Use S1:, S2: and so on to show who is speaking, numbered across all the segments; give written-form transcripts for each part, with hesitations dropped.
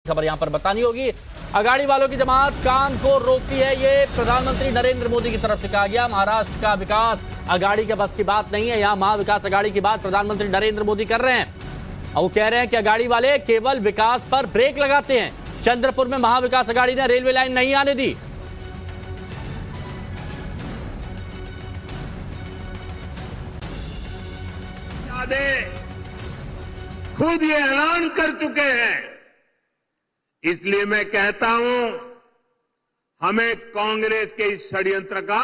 S1: खबर यहां पर बतानी होगी। अगाड़ी वालों की जमात काम को रोकती है, ये प्रधानमंत्री नरेंद्र मोदी की तरफ से कहा गया। महाराष्ट्र का विकास अगाड़ी के बस की बात नहीं है। यहां महाविकास अगाड़ी की बात प्रधानमंत्री नरेंद्र मोदी कर रहे हैं और वो कह रहे हैं कि अगाड़ी वाले केवल विकास पर ब्रेक लगाते हैं। चंद्रपुर में महाविकास अगाड़ी ने रेलवे लाइन नहीं आने दी।
S2: खुद ये ऐलान कर चुके हैं। इसलिए मैं कहता हूं, हमें कांग्रेस के इस षड्यंत्र का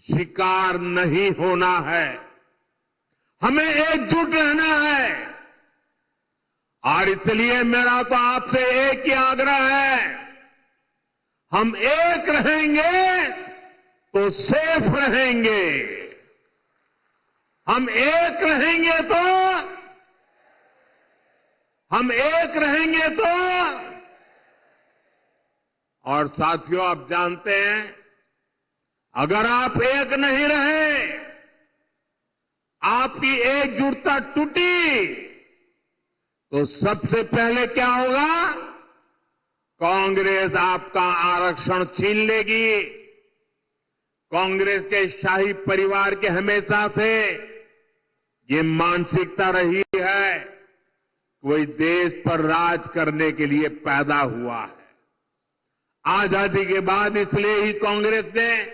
S2: शिकार नहीं होना है। हमें एकजुट रहना है और इसलिए मेरा तो आपसे एक ही आग्रह है, हम एक रहेंगे तो सेफ रहेंगे। हम एक रहेंगे तो और साथियों, आप जानते हैं, अगर आप एक नहीं रहे, आपकी एकजुटता टूटी, तो सबसे पहले क्या होगा? कांग्रेस आपका आरक्षण छीन लेगी। कांग्रेस के शाही परिवार के हमेशा से ये मानसिकता रही है, कोई देश पर राज करने के लिए पैदा हुआ है। आजादी के बाद इसलिए ही कांग्रेस ने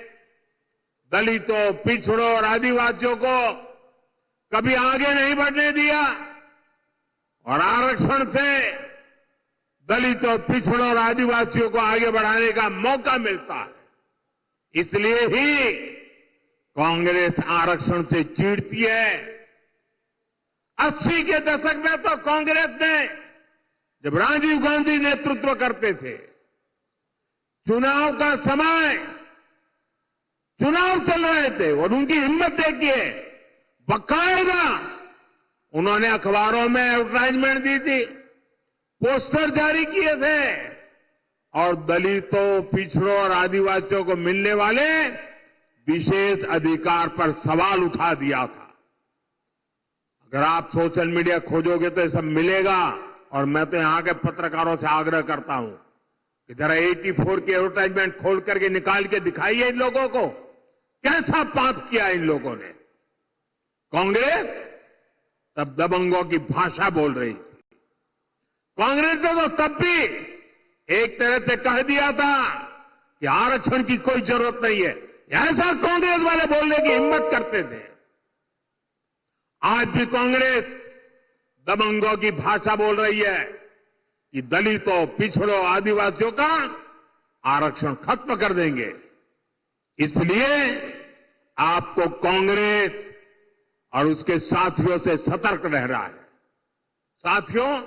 S2: दलितों, पिछड़ों और आदिवासियों को कभी आगे नहीं बढ़ने दिया और आरक्षण से दलितों, पिछड़ों और आदिवासियों को आगे बढ़ाने का मौका मिलता है। इसलिए ही कांग्रेस आरक्षण से चिढ़ती है। 80 के दशक में तो कांग्रेस ने, जब राजीव गांधी नेतृत्व करते थे, चुनाव का समय, चुनाव चल रहे थे और उनकी हिम्मत देखिए, बाकायदा उन्होंने अखबारों में एडवर्टाइजमेंट दी थी, पोस्टर जारी किए थे और दलितों, पिछड़ों और आदिवासियों को मिलने वाले विशेष अधिकार पर सवाल उठा दिया था। अगर आप सोशल मीडिया खोजोगे तो ये सब मिलेगा और मैं तो यहां के पत्रकारों से आग्रह करता हूं कि जरा 84 की एडवर्टाइजमेंट खोल करके निकाल के दिखाइए इन लोगों को, कैसा पाप किया इन लोगों ने। कांग्रेस तब दबंगों की भाषा बोल रही थी। कांग्रेस ने तो तब भी एक तरह से कह दिया था कि आरक्षण की कोई जरूरत नहीं है। ऐसा कांग्रेस वाले बोलने की हिम्मत करते थे। आज भी कांग्रेस दबंगों की भाषा बोल रही है कि दलितों, पिछड़ों, आदिवासियों का आरक्षण खत्म कर देंगे। इसलिए आपको कांग्रेस और उसके साथियों से सतर्क रहना है। साथियों,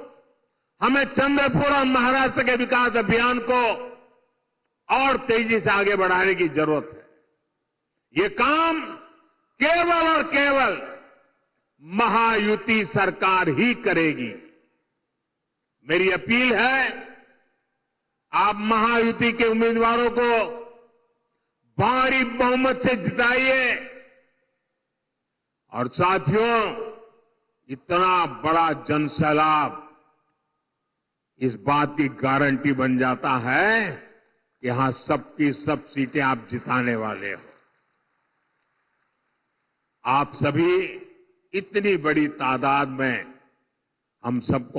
S2: हमें चंद्रपुर और महाराष्ट्र के विकास अभियान को और तेजी से आगे बढ़ाने की जरूरत है। ये काम केवल और केवल महायुति सरकार ही करेगी। मेरी अपील है, आप महायुति के उम्मीदवारों को भारी बहुमत से जिताइए और साथियों, इतना बड़ा जनसैलाब इस बात की गारंटी बन जाता है कि यहां सबकी सब सीटें आप जिताने वाले हो। आप सभी इतनी बड़ी तादाद में हम सबको